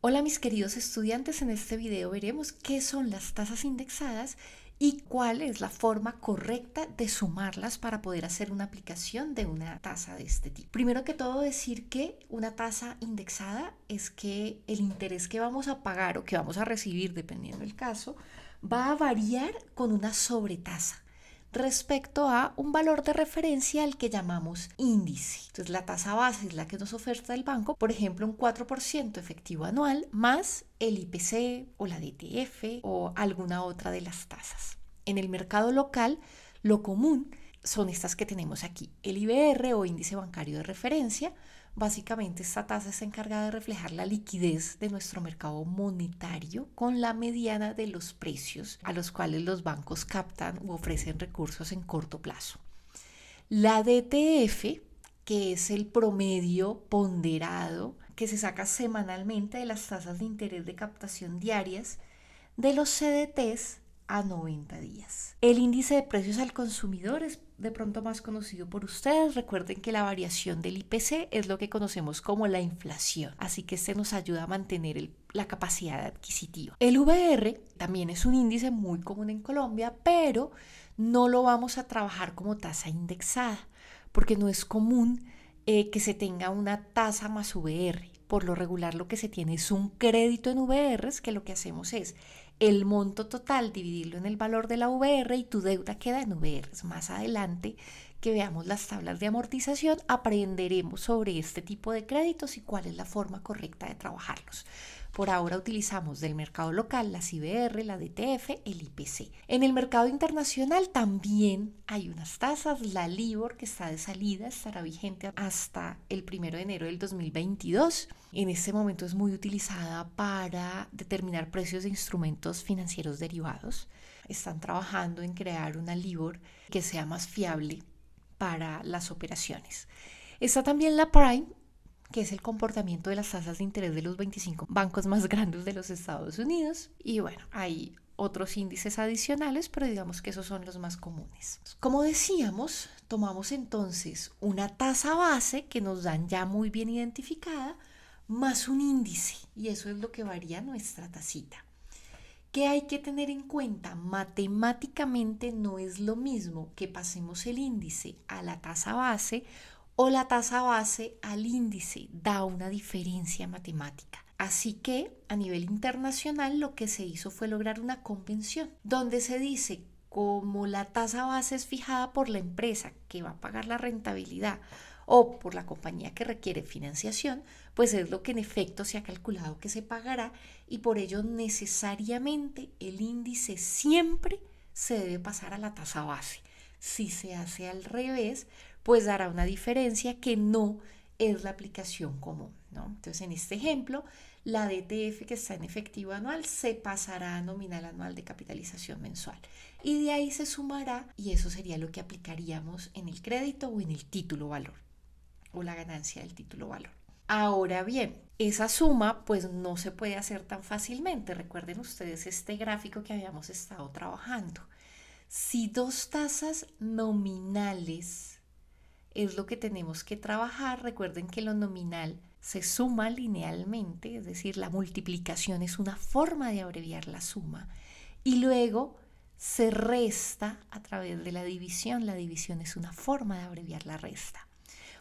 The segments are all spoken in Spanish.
Hola mis queridos estudiantes, en este video veremos qué son las tasas indexadas y cuál es la forma correcta de sumarlas para poder hacer una aplicación de una tasa de este tipo. Primero que todo decir que una tasa indexada es que el interés que vamos a pagar o que vamos a recibir, dependiendo del caso, va a variar con una sobretasa respecto a un valor de referencia al que llamamos índice. Entonces la tasa base es la que nos oferta el banco, por ejemplo un 4% efectivo anual más el IPC o la DTF o alguna otra de las tasas. En el mercado local, lo común son estas que tenemos aquí, el IBR o índice bancario de referencia. Básicamente esta tasa está encargada de reflejar la liquidez de nuestro mercado monetario con la mediana de los precios a los cuales los bancos captan u ofrecen recursos en corto plazo. La DTF, que es el promedio ponderado que se saca semanalmente de las tasas de interés de captación diarias de los CDTs a 90 días. El índice de precios al consumidor es de pronto más conocido por ustedes. Recuerden que la variación del IPC es lo que conocemos como la inflación, así que este nos ayuda a mantener la capacidad adquisitiva. El VR también es un índice muy común en Colombia, pero no lo vamos a trabajar como tasa indexada, porque no es común que se tenga una tasa más VR. Por lo regular lo que se tiene es un crédito en VRs, que lo que hacemos es el monto total dividirlo en el valor de la VR y tu deuda queda en VRs. Más adelante que veamos las tablas de amortización aprenderemos sobre este tipo de créditos y cuál es la forma correcta de trabajarlos. Por ahora utilizamos del mercado local las IBR, la DTF, el IPC. En el mercado internacional también hay unas tasas. La LIBOR, que está de salida, estará vigente hasta el 1 de enero del 2022. En este momento es muy utilizada para determinar precios de instrumentos financieros derivados. Están trabajando en crear una LIBOR que sea más fiable para las operaciones. Está también la Prime, que es el comportamiento de las tasas de interés de los 25 bancos más grandes de los Estados Unidos. Y bueno, hay otros índices adicionales, pero digamos que esos son los más comunes. Como decíamos, tomamos entonces una tasa base que nos dan ya muy bien identificada, más un índice, y eso es lo que varía nuestra tasita. ¿Qué hay que tener en cuenta? Matemáticamente no es lo mismo que pasemos el índice a la tasa base o la tasa base al índice. Da una diferencia matemática. Así que a nivel internacional lo que se hizo fue lograr una convención donde se dice, como la tasa base es fijada por la empresa que va a pagar la rentabilidad o por la compañía que requiere financiación, pues es lo que en efecto se ha calculado que se pagará, y por ello necesariamente el índice siempre se debe pasar a la tasa base. Si se hace al revés, pues dará una diferencia que no es la aplicación común, ¿no? Entonces, en este ejemplo, la DTF, que está en efectivo anual, se pasará a nominal anual de capitalización mensual. Y de ahí se sumará, y eso sería lo que aplicaríamos en el crédito o en el título valor, o la ganancia del título valor. Ahora bien, esa suma pues no se puede hacer tan fácilmente. Recuerden ustedes este gráfico que habíamos estado trabajando. Si dos tasas nominales es lo que tenemos que trabajar, recuerden que lo nominal se suma linealmente, es decir, la multiplicación es una forma de abreviar la suma, y luego se resta a través de la división. La división es una forma de abreviar la resta.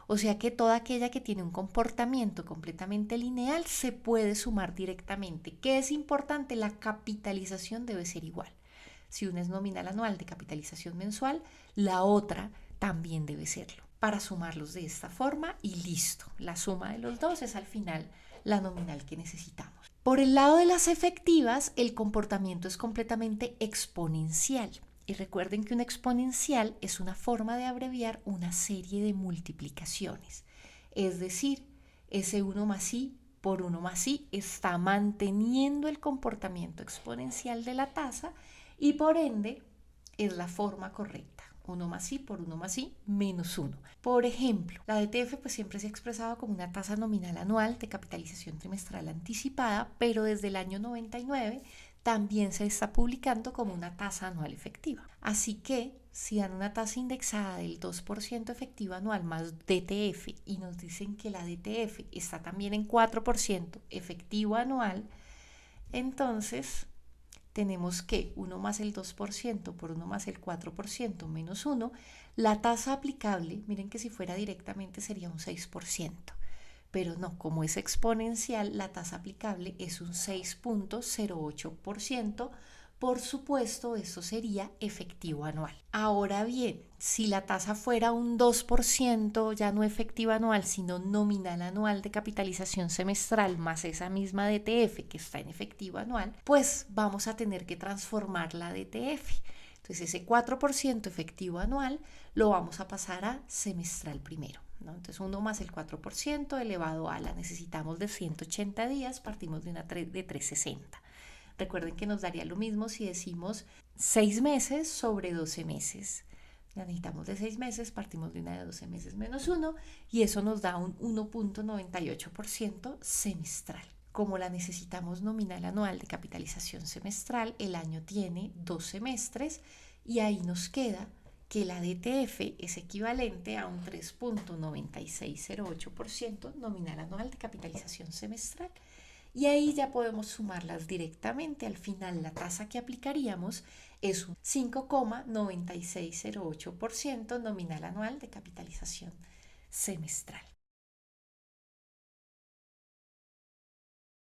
O sea que toda aquella que tiene un comportamiento completamente lineal se puede sumar directamente. ¿Qué es importante? La capitalización debe ser igual. Si una es nominal anual de capitalización mensual, la otra también debe serlo. Para sumarlos de esta forma y listo. La suma de los dos es al final la nominal que necesitamos. Por el lado de las efectivas, el comportamiento es completamente exponencial. Y recuerden que una exponencial es una forma de abreviar una serie de multiplicaciones. Es decir, ese 1 más i por 1 más i está manteniendo el comportamiento exponencial de la tasa y por ende es la forma correcta. 1 más i por 1 más i menos 1. Por ejemplo, la DTF pues siempre se ha expresado como una tasa nominal anual de capitalización trimestral anticipada, pero desde el año 99 también se está publicando como una tasa anual efectiva. Así que si dan una tasa indexada del 2% efectiva anual más DTF y nos dicen que la DTF está también en 4% efectivo anual, entonces tenemos que 1 más el 2% por 1 más el 4% menos 1, la tasa aplicable, miren que si fuera directamente sería un 6%, pero no, como es exponencial, la tasa aplicable es un 6.08%. Por supuesto, eso sería efectivo anual. Ahora bien, si la tasa fuera un 2%, ya no efectivo anual, sino nominal anual de capitalización semestral más esa misma DTF que está en efectivo anual, pues vamos a tener que transformar la DTF. Entonces ese 4% efectivo anual lo vamos a pasar a semestral primero, ¿no? Entonces 1 más el 4% elevado a la necesitamos de 180 días, partimos de una de 360. Recuerden que nos daría lo mismo si decimos 6 meses sobre 12 meses. La necesitamos de 6 meses, partimos de una de 12 meses menos 1 y eso nos da un 1.98% semestral. Como la necesitamos nominal anual de capitalización semestral, el año tiene 2 semestres y ahí nos queda que la DTF es equivalente a un 3.9608% nominal anual de capitalización semestral. Y ahí ya podemos sumarlas directamente. Al final la tasa que aplicaríamos es un 5.9608% nominal anual de capitalización semestral.